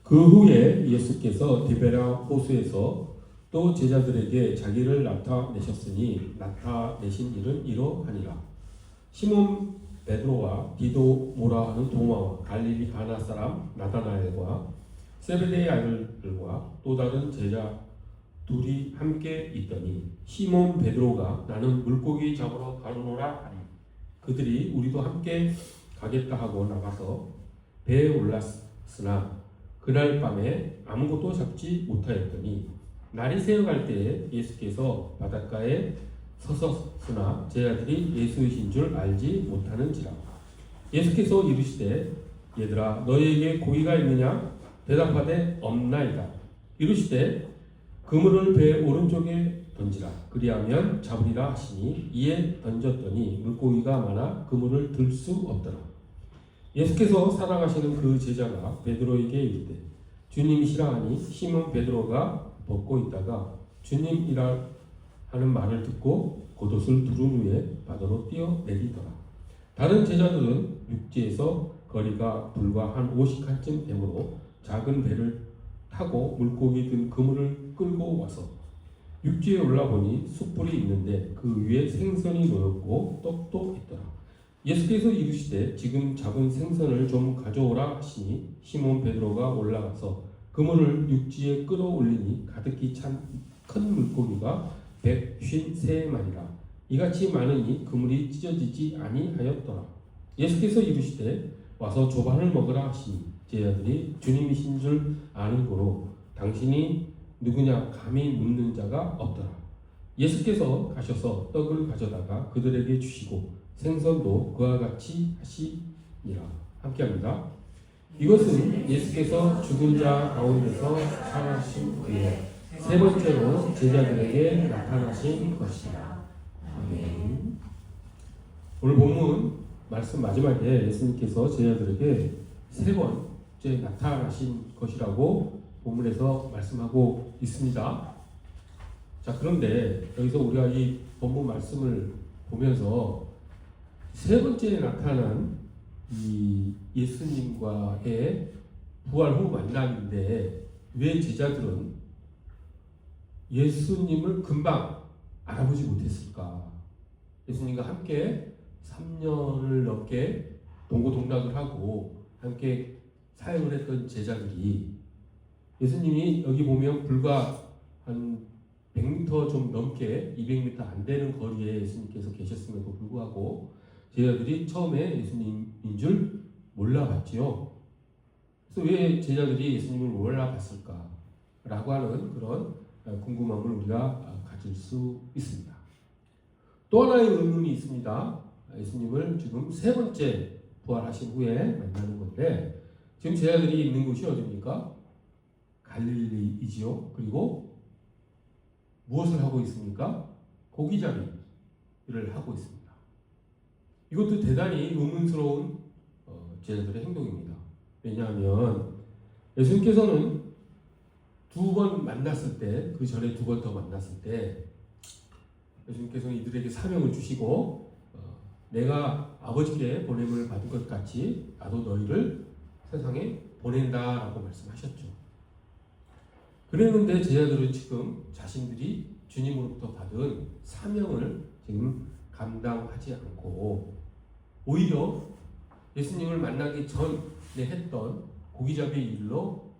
그 후에 예수께서 디베랴 호수에서 또 제자들에게 자기를 나타내셨으니 나타내신 일은 이러하니라. 시몬 베드로와 디도모라 하는 도마와 갈릴리 가나 사람 나다나엘과 세베대의 아들들과 또 다른 제자 둘이 함께 있더니 시몬 베드로가 나는 물고기 잡으러 가노라 하니 그들이 우리도 함께 가겠다 하고 나가서 배에 올랐으나 그날 밤에 아무것도 잡지 못하였더니 날이 새어갈 때에 예수께서 바닷가에 서섰으나 제자들이 예수이신 줄 알지 못하는지라. 예수께서 이르시되 얘들아 너희에게 고기가 있느냐? 대답하되 없나이다. 이르시되 그물을 배 오른쪽에 던지라. 그리하면 잡으리라 하시니 이에 던졌더니 물고기가 많아 그물을 들 수 없더라. 예수께서 사랑하시는 그 제자가 베드로에게 이르되 주님이시라 하니 시몬 베드로가 벗고 있다가 주님이라 하는 말을 듣고 겉옷을 두른 후에 바다로 뛰어내리더라. 다른 제자들은 육지에서 거리가 불과 한 50칸쯤 되므로 작은 배를 타고 물고기 든 그물을 끌고 와서 육지에 올라보니 숯불이 있는데 그 위에 생선이 놓였고 떡도 있더라. 예수께서 이르시되 지금 잡은 생선을 좀 가져오라 하시니 시몬 베드로가 올라가서 그물을 육지에 끌어올리니 가득히 찬 큰 물고기가 153마리라. 이같이 많으니 그물이 찢어지지 아니하였더라. 예수께서 이르시되 와서 조반을 먹으라 하시니 제자들이 주님이신 줄 아는 고로 당신이 누구냐 감히 묻는 자가 없더라. 예수께서 가셔서 떡을 가져다가 그들에게 주시고 생선도 그와 같이 하시니라. 함께합니다. 이것은 예수께서 죽은 자 가운데서 살아나신 후에 세 번째로 제자들에게 나타나신 것이다. 아멘. 오늘 본문 말씀 마지막에 예수님께서 제자들에게 세 번째 나타나신 것이라고 본문에서 말씀하고 있습니다. 자, 그런데 여기서 우리가 이 본문 말씀을 보면서 세 번째 나타난 이 예수님과의 부활 후 만남인데 왜 제자들은 예수님을 금방 알아보지 못했을까? 예수님과 함께 3년을 넘게 동고동락을 하고 함께 사역을 했던 제자들이 예수님이 여기 보면 불과 한 100m 좀 넘게 200m 안 되는 거리에 예수님께서 계셨음에도 불구하고 제자들이 처음에 예수님인 줄 몰라봤지요. 그래서 왜 제자들이 예수님을 몰라봤을까? 라고 하는 그런 궁금함을 우리가 가질 수 있습니다. 또 하나의 의문이 있습니다. 예수님을 지금 세 번째 부활하신 후에 만나는 건데 지금 제자들이 있는 곳이 어디입니까? 갈릴리이지요. 그리고 무엇을 하고 있습니까? 고기잡이를 하고 있습니다. 이것도 대단히 의문스러운 제자들의 행동입니다. 왜냐하면 예수님께서는 두 번 만났을 때, 그 전에 두 번 더 만났을 때 예수님께서는 이들에게 사명을 주시고 내가 아버지께 보냄을 받은 것 같이 나도 너희를 세상에 보낸다라고 말씀하셨죠. 그랬는데 제자들은 지금 자신들이 주님으로부터 받은 사명을 지금 감당하지 않고 오히려 예수님을 만나기 전에 했던 고기잡이 일로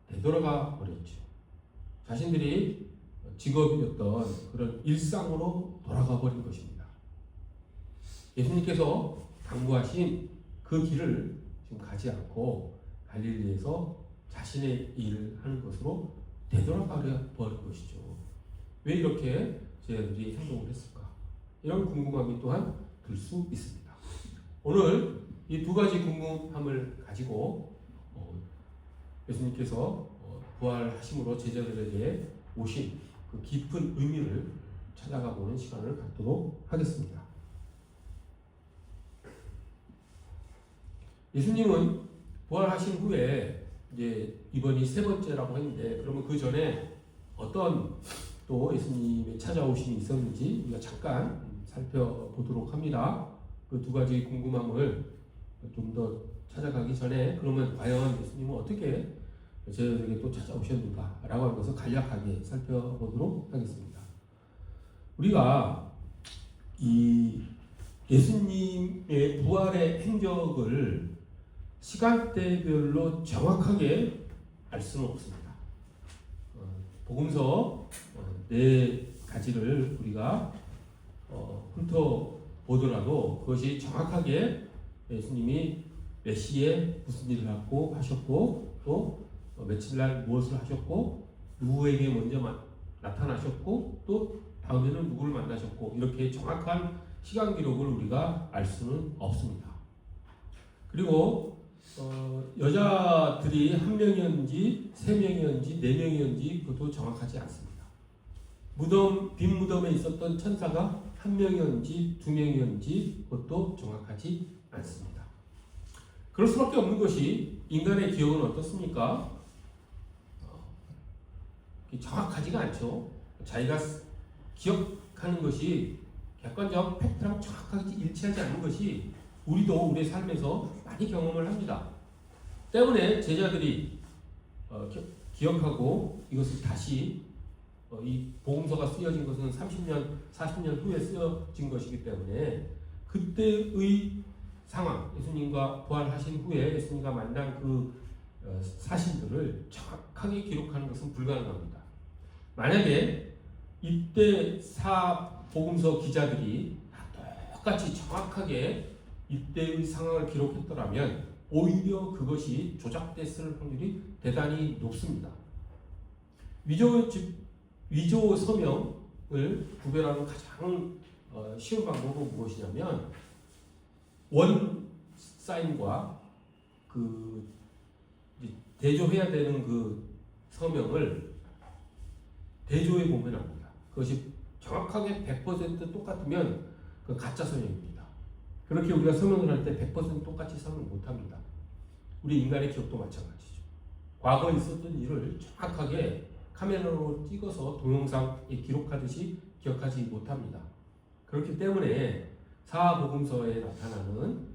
되돌아가 버렸죠. 자신들이 직업이었던 그런 일상으로 돌아가 버린 것입니다. 예수님께서 당부하신 그 길을 지금 가지 않고 갈릴리에서 자신의 일을 하는 것으로 되돌아가 버린 것이죠. 왜 이렇게 제자들이 행동을 했을까? 이런 궁금함이 또한 들 수 있습니다. 오늘 이 두 가지 궁금함을 가지고 예수님께서 부활하심으로 제자들에게 오신 그 깊은 의미를 찾아가 보는 시간을 갖도록 하겠습니다. 예수님은 부활하신 후에 이제 이번이 세 번째라고 했는데 그러면 그 전에 어떤 또 예수님의 찾아오심이 있었는지 우리가 잠깐 살펴보도록 합니다. 그 두 가지 궁금함을 좀 더 찾아가기 전에 그러면 과연 예수님은 어떻게 제자들에게 또 찾아오셨는가라고 하는 것을 간략하게 살펴보도록 하겠습니다. 우리가 이 예수님의 부활의 행적을 시간대별로 정확하게 알 수는 없습니다. 복음서 네 가지를 우리가 훑어보더라도 그것이 정확하게 예수님이 몇 시에 무슨 일을 하셨고 또 며칠날 무엇을 하셨고 누구에게 먼저 나타나셨고 또 다음에는 누구를 만나셨고 이렇게 정확한 시간 기록을 우리가 알 수는 없습니다. 그리고 여자들이 한 명이었는지 세 명이었는지 네 명이었는지 그것도 정확하지 않습니다. 빈 무덤에 있었던 천사가 한 명이었는지 두 명이었는지 그것도 정확하지 않습니다. 그럴 수밖에 없는 것이 인간의 기억은 어떻습니까? 정확하지가 않죠. 자기가 기억하는 것이 객관적 팩트랑 정확하게 일치하지 않는 것이 우리도 우리의 삶에서 많이 경험을 합니다. 때문에 제자들이 기억하고 이것을 다시 이 복음서가 쓰여진 것은 30년, 40년 후에 쓰여진 것이기 때문에 그때의 상황, 예수님과 부활하신 후에 예수님과 만난 그 사실들을 정확하게 기록하는 것은 불가능합니다. 만약에 이때 복음서 기자들이 똑같이 정확하게 이때의 상황을 기록했더라면 오히려 그것이 조작됐을 확률이 대단히 높습니다. 위조 서명을 구별하는 가장 쉬운 방법은 무엇이냐면 원 사인과 그 대조해야 되는 그 서명을 대조해 보면 합니다. 그것이 정확하게 100% 똑같으면 그 가짜 서명입니다. 그렇게 우리가 서명을 할 때 100% 똑같이 서명 못합니다. 우리 인간의 기억도 마찬가지죠. 과거에 있었던 일을 정확하게 카메라로 찍어서 동영상에 기록하듯이 기억하지 못합니다. 그렇기 때문에 사복음서에 나타나는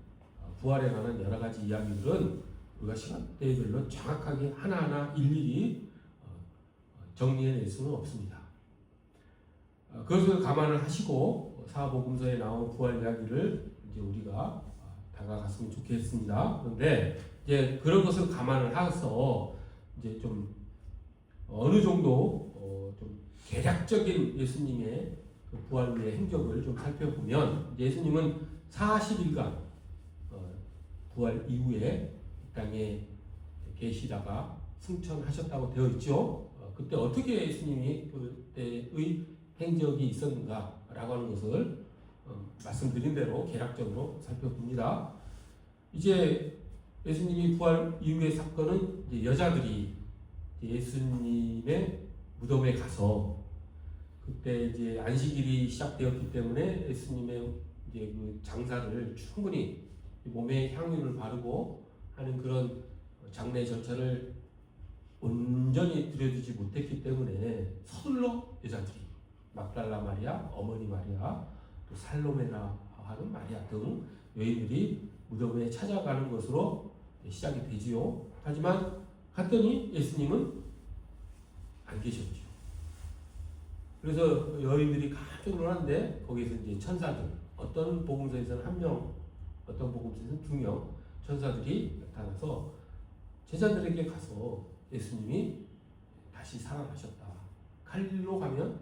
부활에 관한 여러 가지 이야기들은 우리가 시간대별로 정확하게 하나하나 일일이 정리해낼 수는 없습니다. 그것을 감안을 하시고 사복음서에 나온 부활 이야기를 이제 우리가 다가갔으면 좋겠습니다. 그런데 이제 그런 것을 감안을 해서 이제 좀 어느 정도 좀 개략적인 예수님의 그 부활 후의 행적을 좀 살펴보면 예수님은 40일간 부활 이후에 땅에 계시다가 승천하셨다고 되어 있죠. 그때 어떻게 예수님이 그때의 행적이 있었는가라고 하는 것을 말씀드린 대로 개략적으로 살펴봅니다. 이제 예수님이 부활 이후의 사건은 이제 여자들이 예수님의 무덤에 가서 그때 이제 안식일이 시작되었기 때문에 예수님의 이제 그 장사를 충분히 몸에 향유를 바르고 하는 그런 장례 절차를 온전히 들여주지 못했기 때문에 서둘러 여자들이 막달라 마리아, 어머니 마리아, 또 살로메라 하는 마리아 등 여인들이 무덤에 찾아가는 것으로 시작이 되지요. 하지만 갔더니 예수님은 안 계셨죠. 그래서 여인들이 깜짝 놀랐는데 거기에서 이제 천사들, 어떤 복음서에서는 한 명, 어떤 복음서에서는 두 명 천사들이 나타나서 제자들에게 가서 예수님이 다시 살아나셨다. 갈릴리로 가면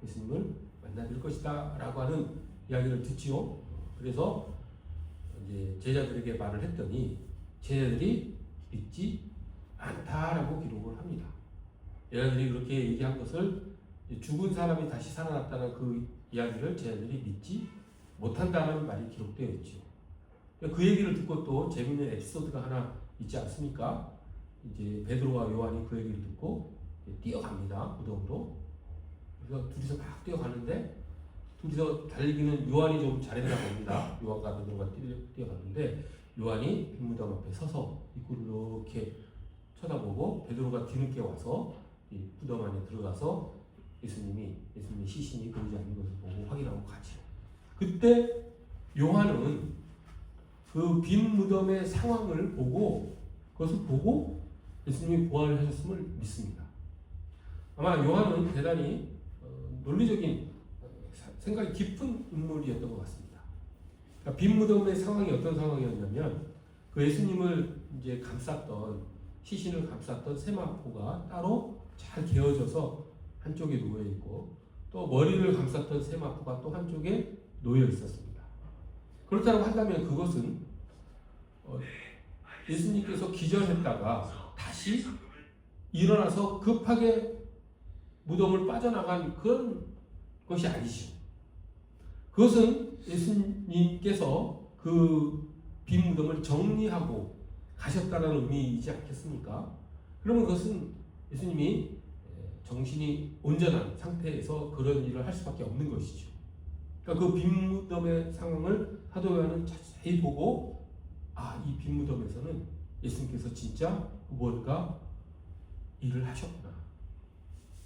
예수님을 만나뵐 것이다 라고 하는 이야기를 듣지요. 그래서 이제 제자들에게 말을 했더니 제자들이 믿지 않다라고 기록을 합니다. 제자들이 그렇게 얘기한 것을 죽은 사람이 다시 살아났다는 그 이야기를 제자들이 믿지 못한다는 말이 기록되어 있죠. 그 얘기를 듣고 또 재미있는 에피소드가 하나 있지 않습니까? 이제 베드로와 요한이 그 얘기를 듣고 뛰어갑니다. 무덤으로. 그래서 둘이서 막 뛰어가는데 둘이서 달리기는 요한이 좀 잘했나 봅니다. 요한과 베드로가 뛰어갔는데 요한이 빈무덤 앞에 서서 입구를 이렇게 쳐다보고 베드로가 뒤늦게 와서 이 무덤 안에 들어가서 예수님의 시신이 보이지 않는 것을 보고 확인하고 가죠. 그때 요한은 그 빈 무덤의 상황을 보고 그것을 보고 예수님이 부활을 하셨음을 믿습니다. 아마 요한은 대단히 논리적인 생각이 깊은 인물이었던 것 같습니다. 그러니까 빈 무덤의 상황이 어떤 상황이었냐면 그 예수님을 이제 감쌌던 시신을 감쌌던 세마포가 따로 잘 개어져서 한쪽에 놓여 있고 또 머리를 감쌌던 세마포가 또 한쪽에 놓여 있었습니다. 그렇다고 한다면 그것은 예수님께서 기절했다가 다시 일어나서 급하게 무덤을 빠져나간 그런 것이 아니죠. 그것은 예수님께서 그 빈 무덤을 정리하고 가셨다는 의미이지 않겠습니까? 그러면 그것은 예수님이 정신이 온전한 상태에서 그런 일을 할 수밖에 없는 것이죠. 그러니까 그 빈 무덤의 상황을 사도 요한은 자세히 보고 이 빈 무덤에서는 예수님께서 진짜 무언가 일을 하셨구나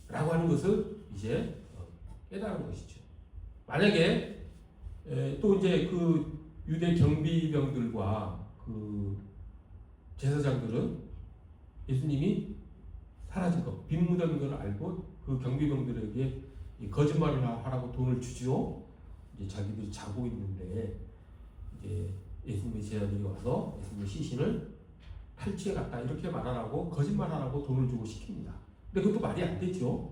라고 하는 것을 이제 깨달은 것이죠. 만약에 또 이제 그 유대 경비병들과 그 제사장들은 예수님이 사라진 것, 빈 무덤인 걸 알고 그 경비병들에게 거짓말을 하라고 돈을 주죠. 이제 자기들이 자고 있는데 이제 예수님의 제자들이 와서 예수님의 시신을 탈취해 갔다 이렇게 말하라고 거짓말하라고 돈을 주고 시킵니다. 근데 그것도 말이 안 되죠.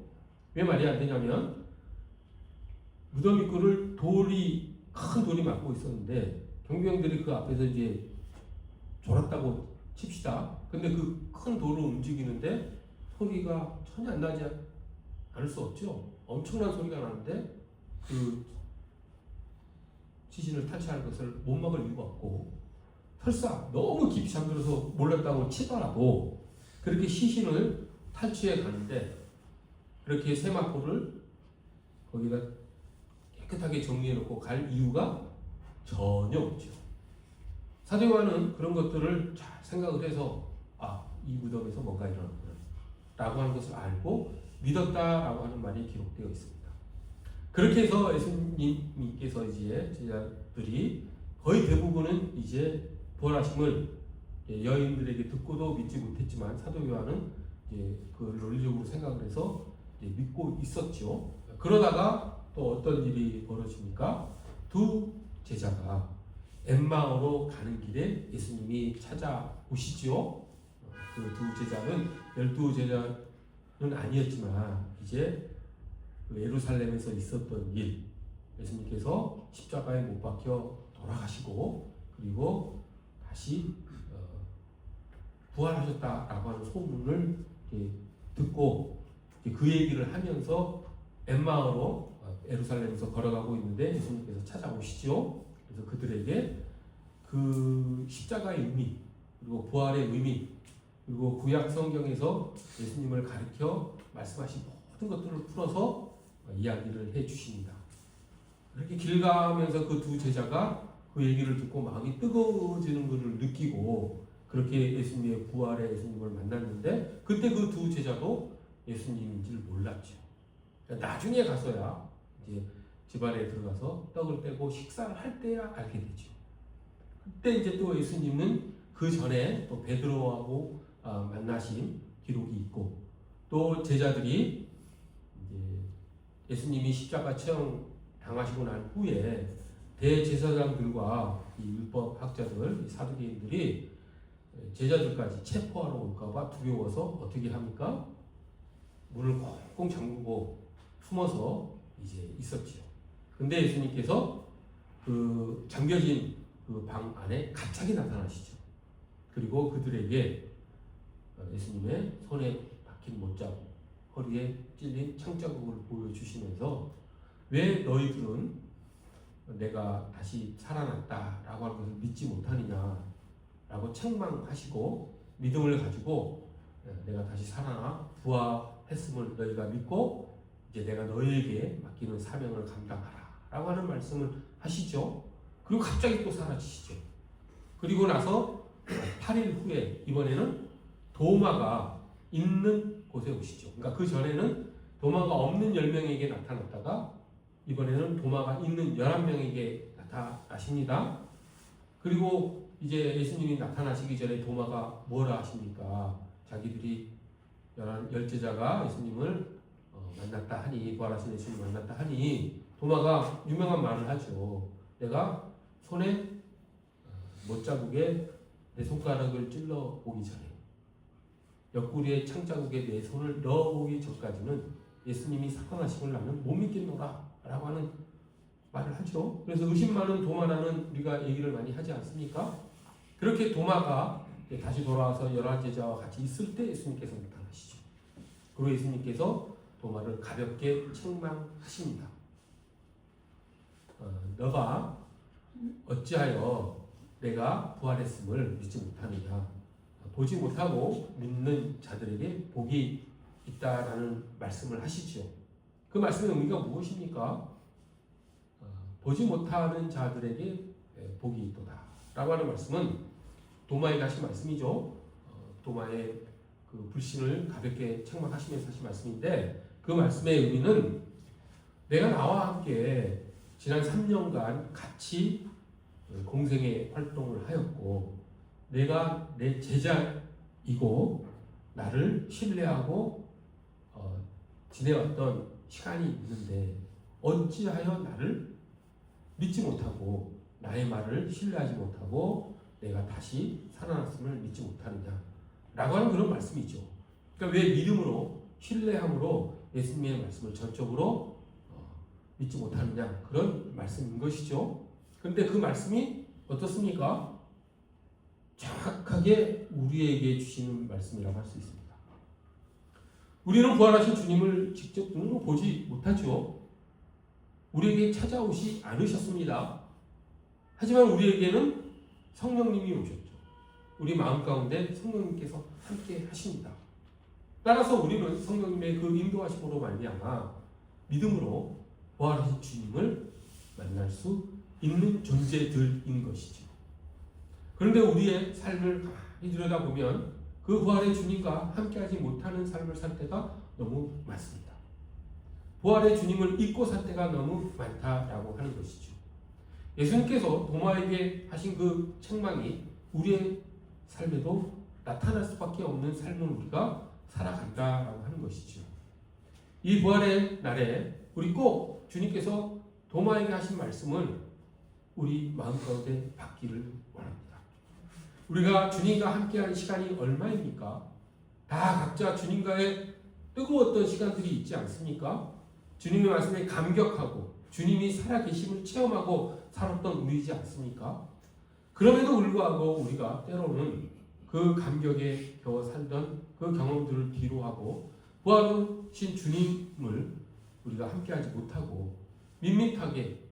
왜 말이 안 되냐면 무덤 입구를 큰 돌이 막고 있었는데 경비병들이 그 앞에서 이제 졸았다고 칩시다. 근데 그 큰 돌을 움직이는데 소리가 전혀 안 나지 않을 수 없죠. 엄청난 소리가 나는데 그 시신을 탈취할 것을 못 막을 이유가 없고 설사 너무 깊이 잠들어서 몰랐다고 치더라도 그렇게 시신을 탈취해 가는데 그렇게 세마포를 거기다 깨끗하게 정리해 놓고 갈 이유가 전혀 없죠. 사도 요한은 그런 것들을 잘 생각을 해서 이 무덤에서 뭔가 일어났구나 라고 하는 것을 알고 믿었다라고 하는 말이 기록되어 있습니다. 그렇게 해서 예수님께서 이제 제자들이 거의 대부분은 이제 부활하심을 여인들에게 듣고도 믿지 못했지만 사도 요한은 이제 그걸 논리적으로 생각을 해서 이제 믿고 있었죠. 그러다가 또 어떤 일이 벌어집니까? 두 제자가 엠마오로 가는 길에 예수님이 찾아오시죠. 그 두 제자는 12제자는 아니었지만 이제 그 예루살렘에서 있었던 일, 예수님께서 십자가에 못 박혀 돌아가시고 그리고 다시 부활하셨다라고 하는 소문을 듣고 그 얘기를 하면서 엠마오로 예루살렘에서 걸어가고 있는데 예수님께서 찾아오시죠. 그래서 그들에게 그 십자가의 의미 그리고 부활의 의미 그리고 구약 성경에서 예수님을 가르쳐 말씀하신 모든 것들을 풀어서 이야기를 해 주십니다. 그렇게 길 가면서 그 두 제자가 그 얘기를 듣고 마음이 뜨거워지는 것을 느끼고 그렇게 예수님의 부활의 예수님을 만났는데 그때 그 두 제자도 예수님인지를 몰랐죠. 나중에 가서야 이제 집안에 들어가서 떡을 떼고 식사를 할 때야 알게 되죠. 그때 이제 또 예수님은 그 전에 또 베드로하고 만나신 기록이 있고 또 제자들이 이제 예수님이 십자가 체형 당하시고 난 후에 대제사장들과 이 율법 학자들, 이 사두개인들이 제자들까지 체포하러 올까봐 두려워서 어떻게 합니까? 문을 꽁꽁 잠그고 숨어서 이제 있었지요. 근데 예수님께서 그 잠겨진 그 방 안에 갑자기 나타나시죠. 그리고 그들에게 예수님의 손에 박힌 못자국, 허리에 찔린 창자국을 보여주시면서 왜 너희들은 내가 다시 살아났다라고 하는 것을 믿지 못하느냐라고 책망하시고 믿음을 가지고 내가 다시 살아나 부활했음을 너희가 믿고 이제 내가 너희에게 맡기는 사명을 감당하라 라고 하는 말씀을 하시죠. 그리고 갑자기 또 사라지시죠. 그리고 나서 8일 후에 이번에는 도마가 있는 곳에 오시죠. 그러니까 그 전에는 도마가 없는 10명에게 나타났다가 이번에는 도마가 있는 11명에게 나타나십니다. 그리고 이제 예수님이 나타나시기 전에 도마가 뭐라 하십니까? 자기들이 열 제자가 예수님을 만났다 하니, 부활하신 예수님을 만났다 하니 도마가 유명한 말을 하죠. 내가 손에 못자국에 내 손가락을 찔러 보기 전에, 옆구리에 창자국에 내 손을 넣어보기 전까지는 예수님이 사망하심을 나는 못 믿겠노라 라고 하는 말을 하죠. 그래서 의심 많은 도마라는 우리가 얘기를 많이 하지 않습니까? 그렇게 도마가 다시 돌아와서 11제자와 같이 있을 때 예수님께서 나타나시죠. 그리고 예수님께서 도마를 가볍게 책망하십니다. 너가 어찌하여 내가 부활했음을 믿지 못하느냐. 보지 못하고 믿는 자들에게 복이 있다라는 말씀을 하시죠. 그 말씀의 의미가 무엇입니까? 보지 못하는 자들에게 복이 있도다 라고 하는 말씀은 도마에게 하신 말씀이죠. 도마의 그 불신을 가볍게 책망하시면서 하신 말씀인데, 그 말씀의 의미는 내가 나와 함께 지난 3년간 같이 공생의 활동을 하였고, 내가 내 제자이고 나를 신뢰하고 지내왔던 시간이 있는데 어찌하여 나를 믿지 못하고 나의 말을 신뢰하지 못하고 내가 다시 살아났음을 믿지 못하느냐 라고 하는 그런 말씀이죠. 그러니까 왜 믿음으로, 신뢰함으로 예수님의 말씀을 전적으로 믿지 못하느냐, 그런 말씀인 것이죠. 그런데 그 말씀이 어떻습니까? 정확하게 우리에게 주시는 말씀이라고 할 수 있습니다. 우리는 부활하신 주님을 직접 눈으로 보지 못하죠. 우리에게 찾아오시 않으셨습니다. 하지만 우리에게는 성령님이 오셨죠. 우리 마음 가운데 성령님께서 함께 하십니다. 따라서 우리는 성령님의 그 인도하심으로 말미암아 믿음으로 부활하신 주님을 만날 수 있는 존재들인 것이죠. 그런데 우리의 삶을 가만히 들여다보면 그 부활의 주님과 함께하지 못하는 삶을 살 때가 너무 많습니다. 부활의 주님을 잊고 살 때가 너무 많다라고 하는 것이죠. 예수님께서 도마에게 하신 그 책망이 우리의 삶에도 나타날 수밖에 없는 삶을 우리가 살아간다라고 하는 것이죠. 이 부활의 날에 우리 꼭 주님께서 도마에게 하신 말씀을 우리 마음 가운데 받기를 원합니다. 우리가 주님과 함께하는 시간이 얼마입니까? 다 각자 주님과의 뜨거웠던 시간들이 있지 않습니까? 주님의 말씀에 감격하고 주님이 살아계심을 체험하고 살았던 우리이지 않습니까? 그럼에도 불구하고 우리가 때로는 그 감격에 겨워 살던 그 경험들을 뒤로하고 부활하신 주님을 우리가 함께하지 못하고 밋밋하게